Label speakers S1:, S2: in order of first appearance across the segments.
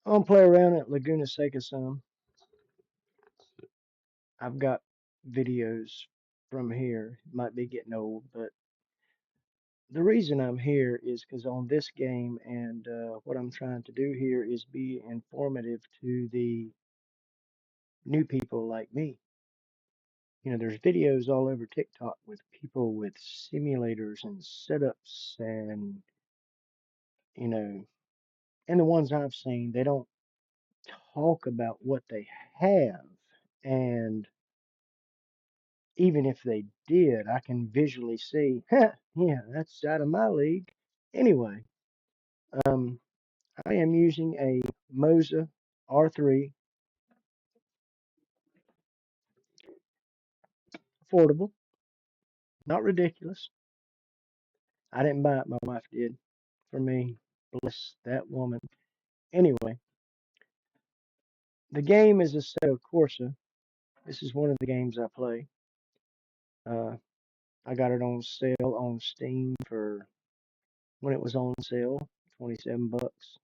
S1: I'm gonna play around at Laguna Seca some. I've got videos from here. Might be getting old, but the reason I'm here is because on this game, and what I'm trying to do here is be informative to the new people like me. There's videos all over TikTok with people with simulators and setups, and you know, and the ones I've seen, they don't talk about what they have. And even if they did, I can visually see, huh, yeah, that's out of my league. Anyway, um, I am using a Moza R3, affordable, not ridiculous. I didn't buy it, my wife did for me. Bless that woman. Anyway, the game is Assetto Corsa. This is one of the games I play. Uh, I got it on sale on Steam for when it was on sale, 27 bucks.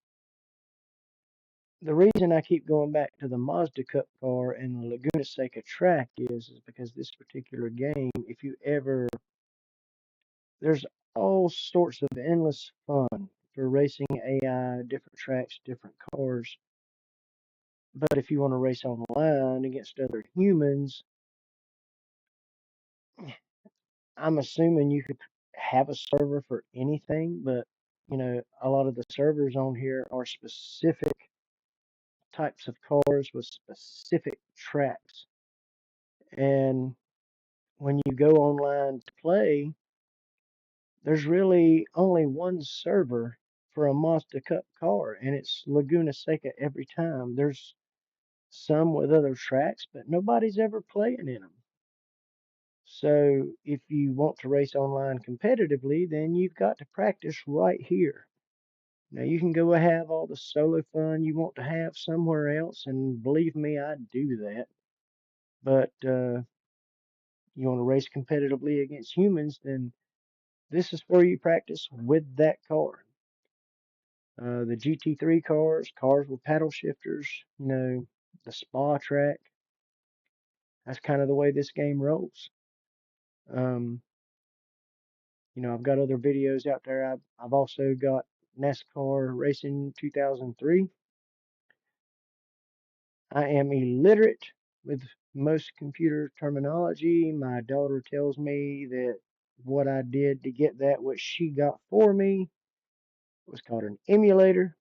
S1: The reason I keep going back to the Mazda Cup car and the Laguna Seca track is because this particular game, if you ever, there's all sorts of endless fun for racing AI, different tracks, different cars. But if you want to race online against other humans, I'm assuming you could have a server for anything, but a lot of the servers on here are specific types of cars with specific tracks. And when you go online to play, there's really only one server for a Mazda Cup car, and it's Laguna Seca every time. There's some with other tracks, but nobody's ever playing in them. So if you want to race online competitively, then you've got to practice right here. Now you can go have all the solo fun you want to have somewhere else, and believe me, I do that. But you want to race competitively against humans, then this is where you practice with that car. The GT3 cars, cars with paddle shifters, the spa track. That's kind of the way this game rolls. Um, I've got other videos out there. I've also got NASCAR Racing 2003. I am illiterate with most computer terminology. My daughter tells me that what I did to get that, what she got for me, was called an emulator.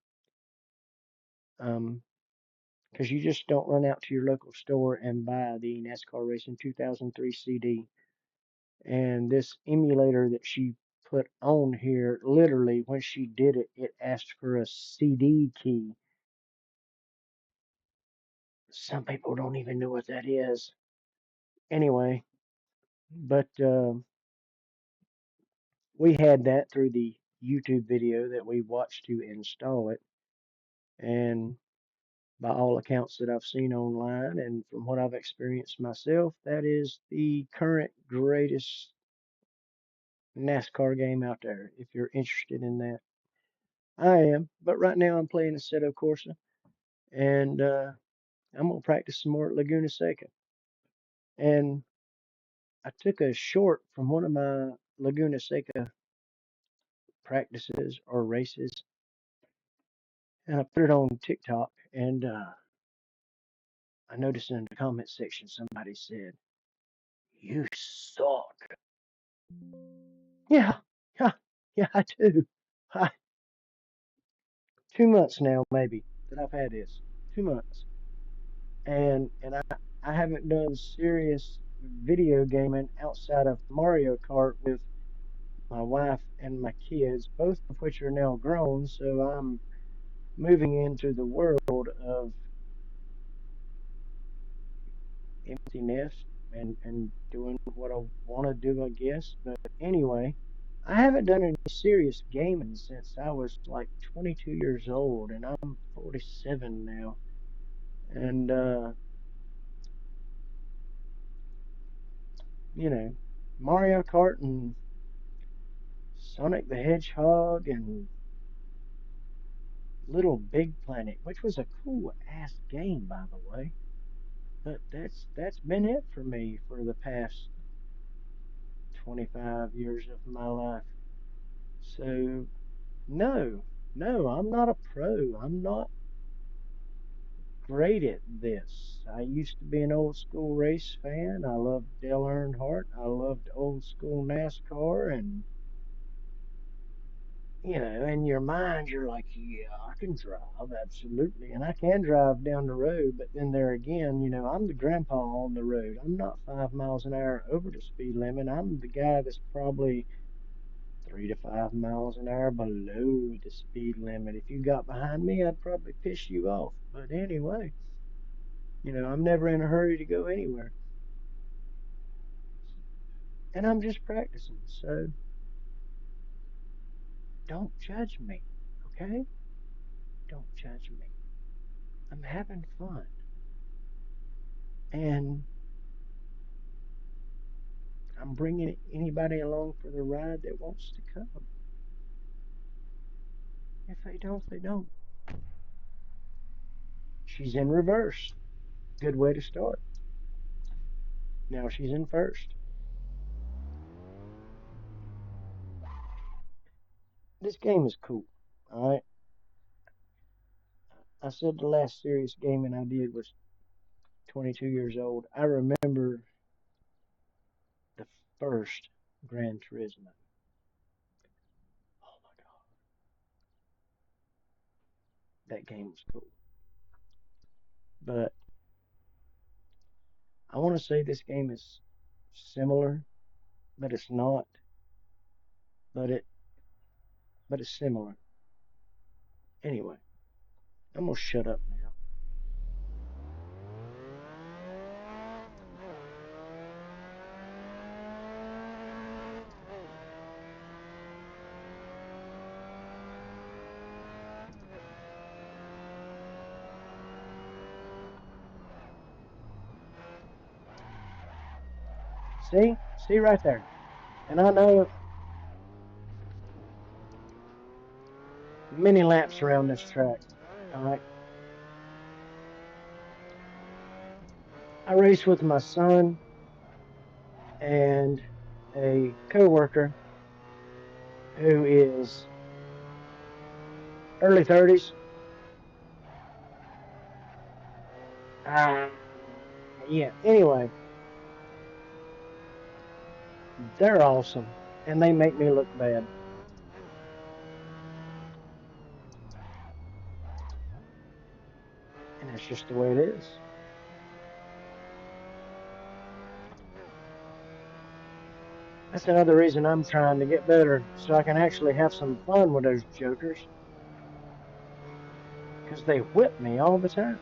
S1: Um, because you just don't run out to your local store and buy the NASCAR Racing 2003 CD. And this emulator that she put on here, literally, when she did it, it asked for a CD key. Some people don't even know what that is. Anyway, but we had that through the YouTube video that we watched to install it. And by all accounts that I've seen online and from what I've experienced myself, that is the current greatest NASCAR game out there if you're interested in that. I am, but right now I'm playing Assetto Corsa, and I'm gonna practice some more at Laguna Seca. And I took a short from one of my Laguna Seca practices or races, and I put it on TikTok. And I noticed in the comment section somebody said, "You suck." Yeah, yeah, yeah, I do. I, 2 months now, maybe that I've had this. 2 months. And I haven't done serious video gaming outside of Mario Kart with my wife and my kids, both of which are now grown. So I'm moving into the world of emptiness and doing what I want to do, I guess. But anyway, I haven't done any serious gaming since I was like 22 years old, and I'm 47 now. And you know, Mario Kart and Sonic the Hedgehog and Little Big Planet, which was a cool ass game, by the way. But that's been it for me for the past 25 years of my life. So no, no, I'm not a pro. I'm not great at this. I used to be an old school race fan. I loved Dale Earnhardt. I loved old school NASCAR, and in your mind, you're like, yeah, I can drive, absolutely. And I can drive down the road, but then there again, I'm the grandpa on the road. I'm not 5 miles an hour over the speed limit. I'm the guy that's probably 3 to 5 miles an hour below the speed limit. If you got behind me, I'd probably piss you off. But anyway, I'm never in a hurry to go anywhere. And I'm just practicing. So don't judge me, okay? Don't judge me. I'm having fun. And I'm bringing anybody along for the ride that wants to come. If they don't, they don't. She's in reverse. Good way to start. Now she's in first. This game is cool. All right. I said the last serious gaming I did was 22 years old. I remember the first Gran Turismo. Oh my God, that game was cool. But I want to say this game is similar, but it's not. But it's similar. Anyway, I'm gonna shut up now. See right there. And I know many laps around this track. All right. I race with my son and a coworker who is early 30s. Yeah. Anyway, they're awesome, and they make me look bad, and that's just the way it is. That's another reason I'm trying to get better, so I can actually have some fun with those jokers, because they whip me all the time.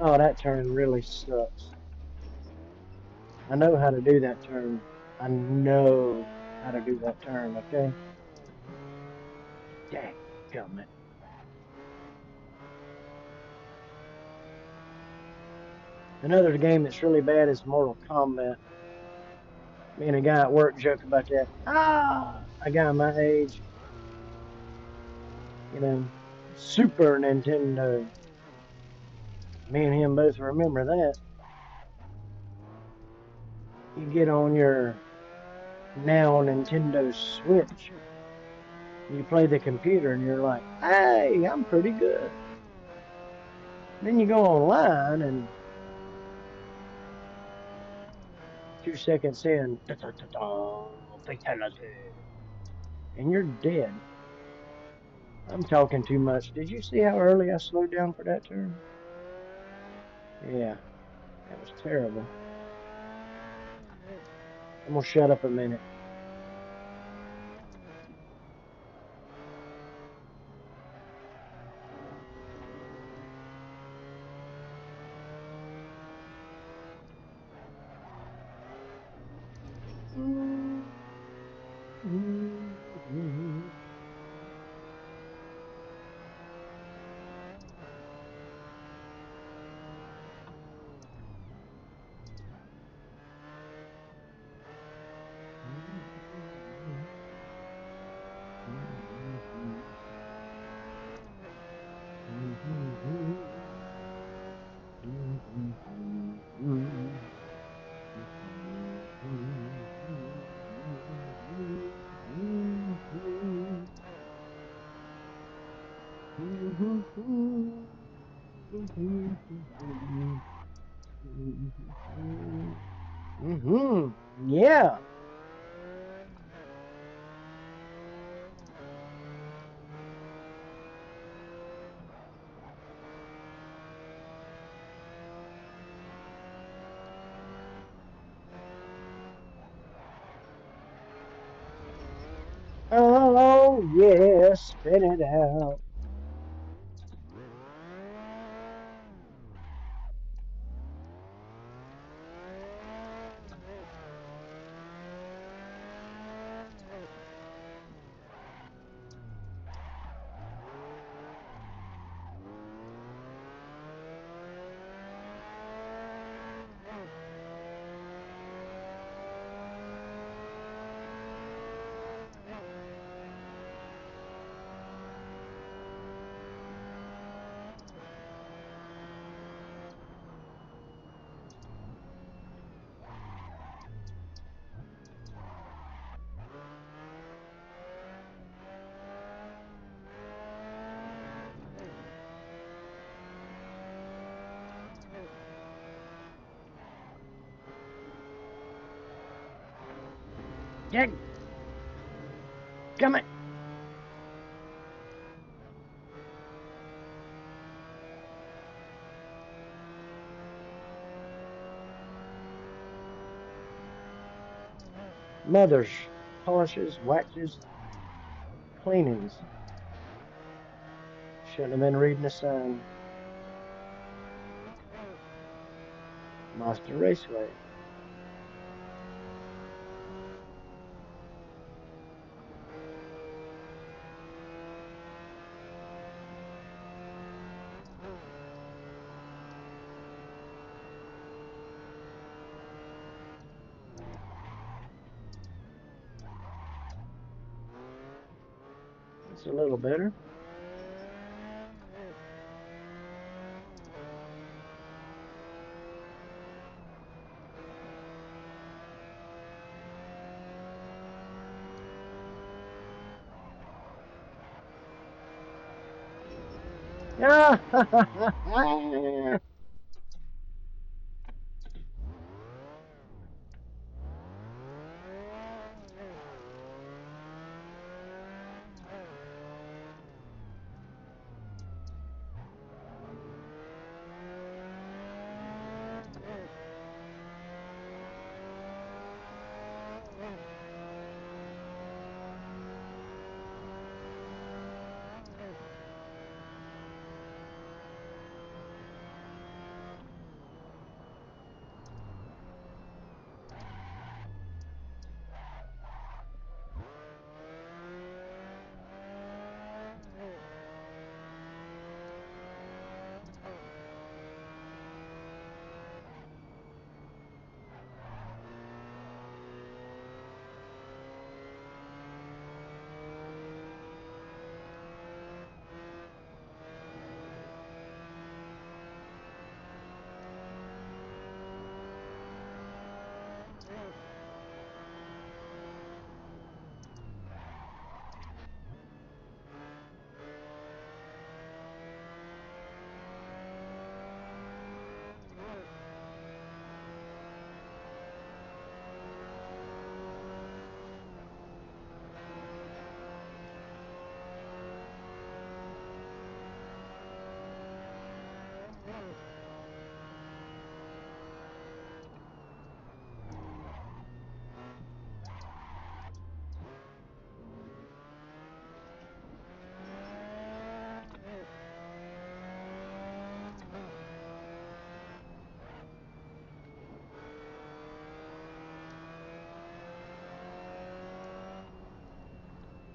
S1: Oh, that turn really sucks. I know how to do that turn. I know how to do that turn, okay? Dadgummit. Another game that's really bad is Mortal Kombat. Me and a guy at work joke about that. A guy my age, you know, Super Nintendo. Me and him both remember that. You get on your now Nintendo Switch, you play the computer, and you're like, hey, I'm pretty good. Then you go online, and 2 seconds in, da da da da, fatality, and you're dead. I'm talking too much. Did you see how early I slowed down for that turn? Yeah, that was terrible. I'm gonna shut up a minute. Yeah. Oh, yeah. Spit it out. Yeah. Come on. Mothers, polishes, waxes, cleanings. Shouldn't have been reading the sign. Monster Raceway. That's a little better.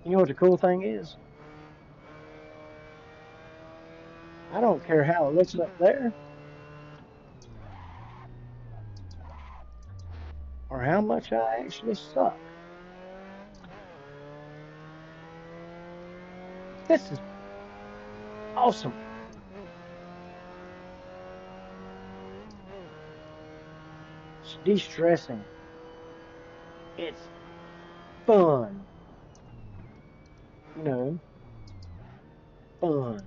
S1: You know what the cool thing is? I don't care how it looks up there or how much I actually suck. This is awesome. It's de-stressing. It's fun. You know, fun.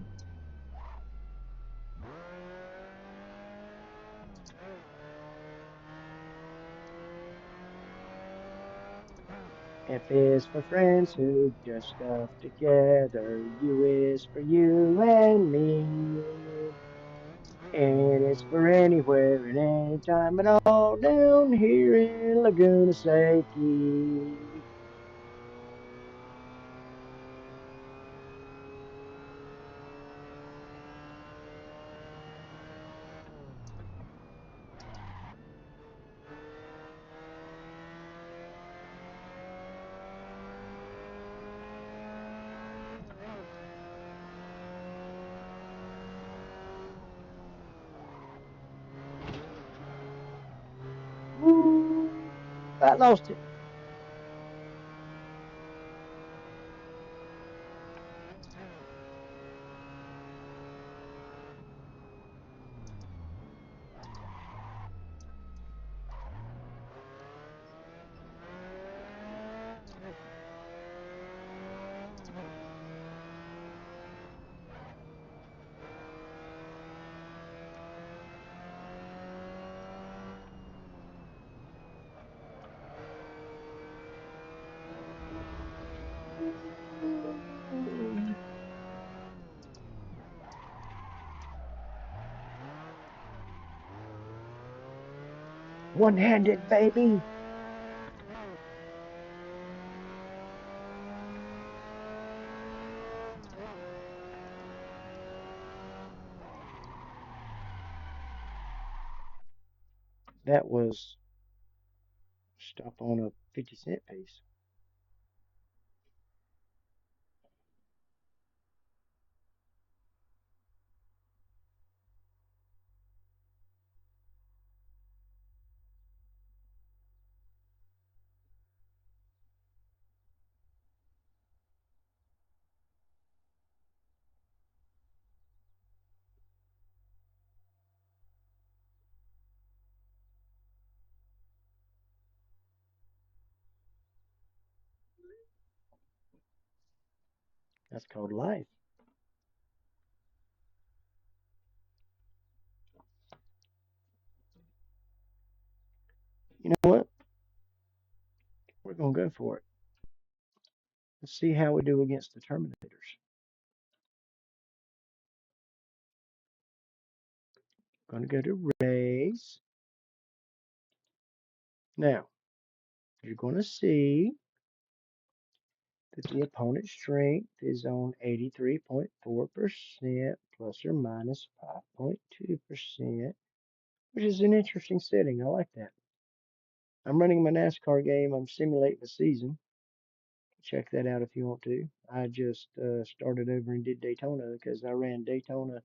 S1: F is for friends who do stuff together. U is for you and me. And it's for anywhere and anytime and all down here in Laguna Seca. Woo! I lost it. One-handed, baby. That was stop on a 50-cent piece. That's called life. You know what? We're gonna go for it. Let's see how we do against the Terminators. Gonna go to race. Now, you're gonna see that the opponent's strength is on 83.4% plus or minus 5.2%, which is an interesting setting. I like that. I'm running my NASCAR game. I'm simulating the season. Check that out if you want to. I just started over and did Daytona because I ran Daytona,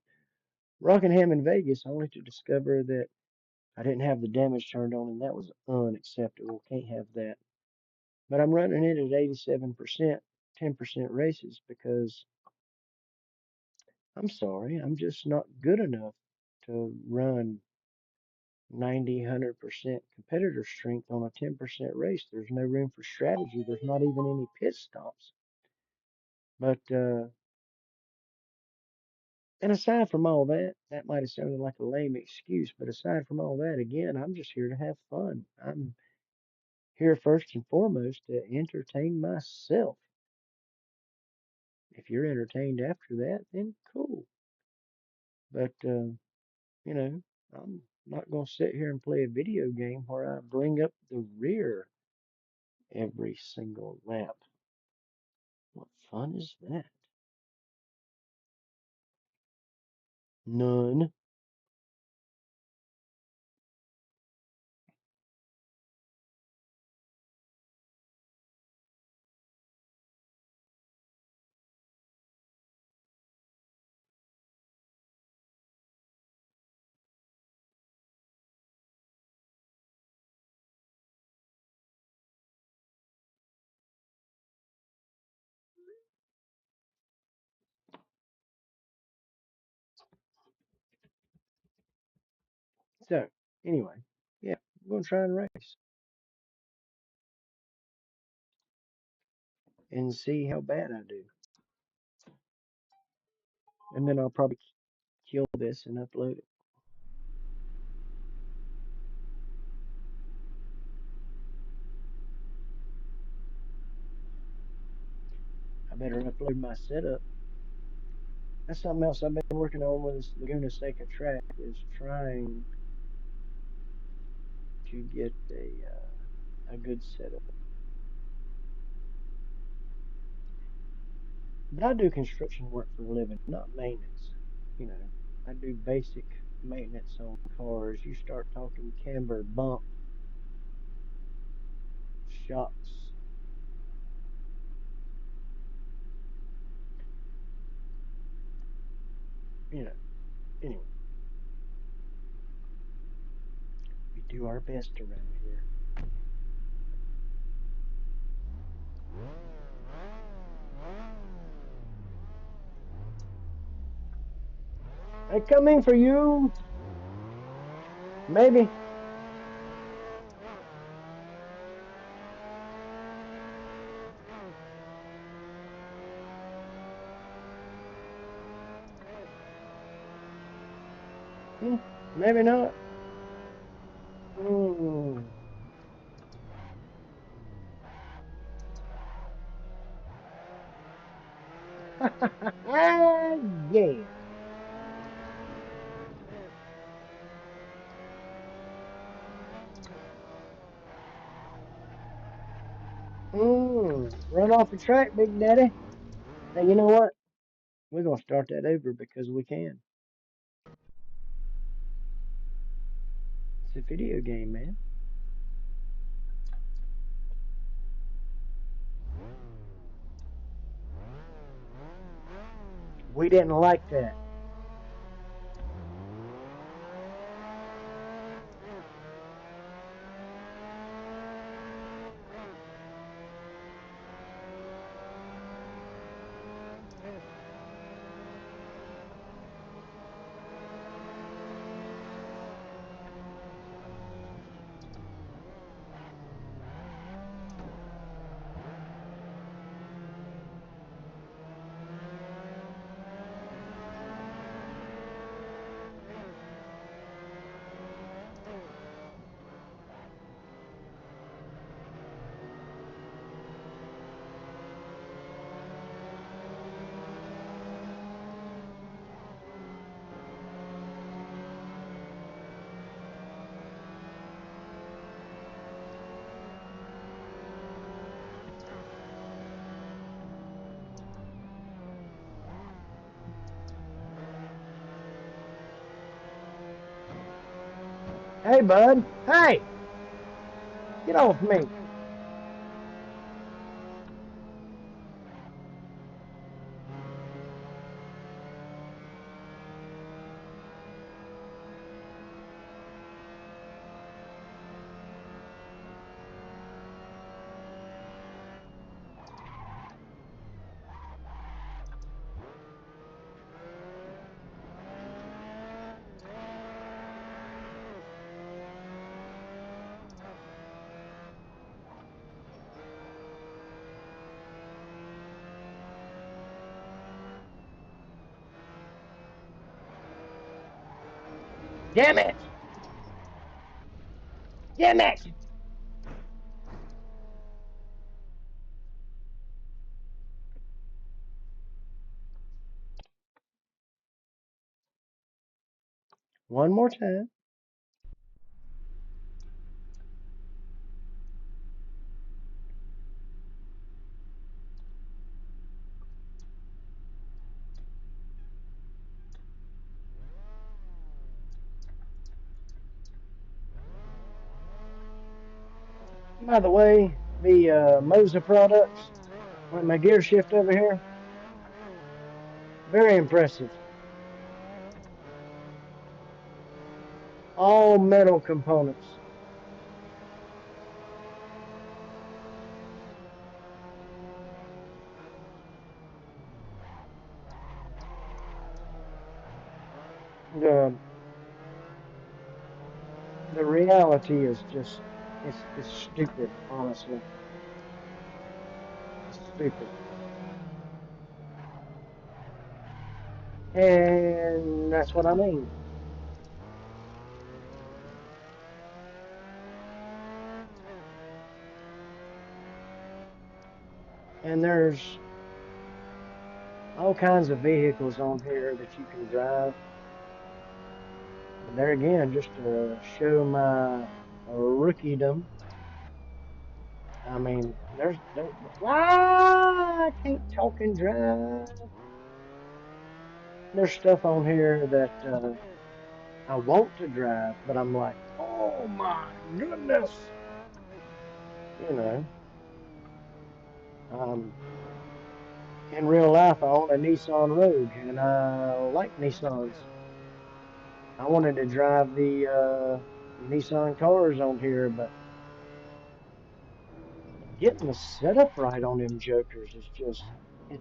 S1: Rockingham, and Vegas only to discover that I didn't have the damage turned on, and that was unacceptable. Can't have that. But I'm running it at 87%, 10% races because I'm sorry, I'm just not good enough to run 90, 100% competitor strength on a 10% race. There's no room for strategy. There's not even any pit stops. But, and aside from all that, that might have sounded like a lame excuse, but aside from all that, again, I'm just here to have fun. I'm here first and foremost to entertain myself. If you're entertained after that, then cool. But, you know, I'm not going to sit here and play a video game where I bring up the rear every single lap. What fun is that? None. So, anyway, yeah, I'm going to try and race and see how bad I do. And then I'll probably kill this and upload it. better upload my setup. That's something else I've been working on with this Laguna Seca track is trying to get a good setup. But I do construction work for a living, not maintenance. You know, I do basic maintenance on cars. You start talking camber, bump, shocks, you know. Anyway, we do our best around here. I coming for you. Maybe. Hmm, maybe not. Hmm. Yeah. Run off the track, Big Daddy. Hey, you know what? We're gonna start that over because we can. It's a video game, man. We didn't like that. Hey, bud. Hey, get off me. Damn it! Damn it! One more time. By the way, the Moza products, like my gear shift over here, very impressive. All metal components. The the reality is just it's stupid, honestly. It's stupid. And that's what I mean. And there's all kinds of vehicles on here that you can drive. But there again, just to show my rookiedom, I mean, I can't talk and drive. There's stuff on here that I want to drive, but I'm like, oh my goodness, you know. Um, in real life, I own a Nissan Rogue, and I like Nissans. I wanted to drive the Nissan cars on here, but getting the setup right on them jokers is just it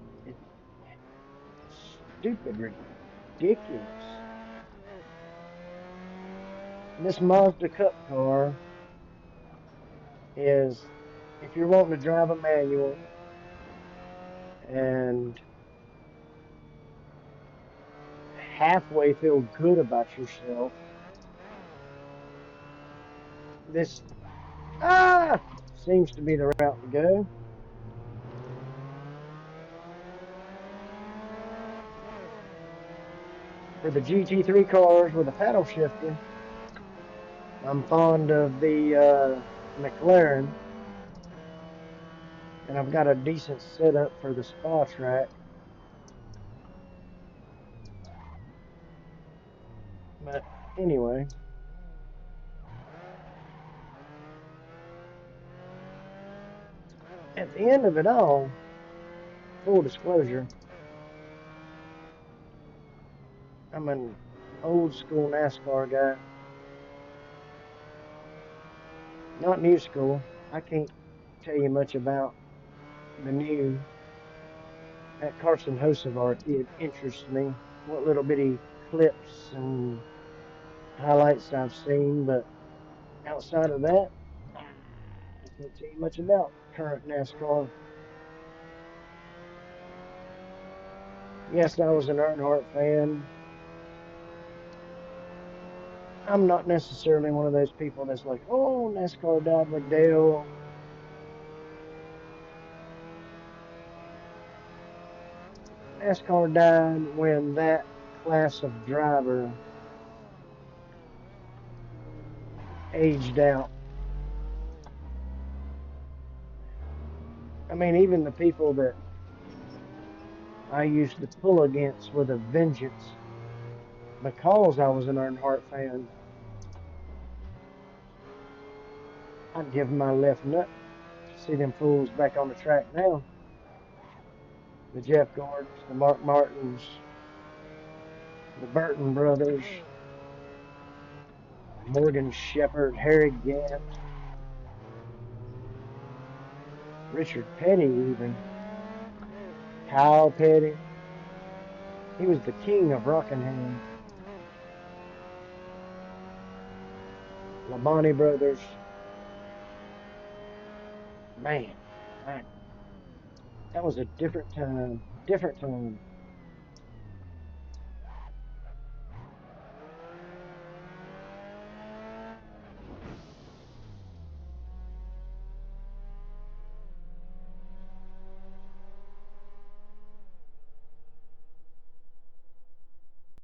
S1: stupid, ridiculous. This Mazda Cup car is, if you're wanting to drive a manual and halfway feel good about yourself, this seems to be the route to go. For the GT3 cars with a paddle shifter, I'm fond of the McLaren, and I've got a decent setup for the spa track. But anyway, at the end of it all, full disclosure, I'm an old school NASCAR guy, not new school. I can't tell you much about the new. That Carson Hocevar kid interests me. What little bitty clips and highlights I've seen, but outside of that, I can't tell you much about current NASCAR. Yes, I was an Earnhardt fan. I'm not necessarily one of those people that's like, oh, NASCAR died with Dale. NASCAR died when that class of driver aged out. I mean, even the people that I used to pull against with a vengeance because I was an Earnhardt fan, I'd give my left nut to see them fools back on the track now. The Jeff Gordons, the Mark Martins, the Burton brothers, Morgan Shepherd, Harry Gant, Richard Petty, even Kyle Petty. He was the king of Rockingham. Labonte brothers. Man, I, that was a different time. Different time.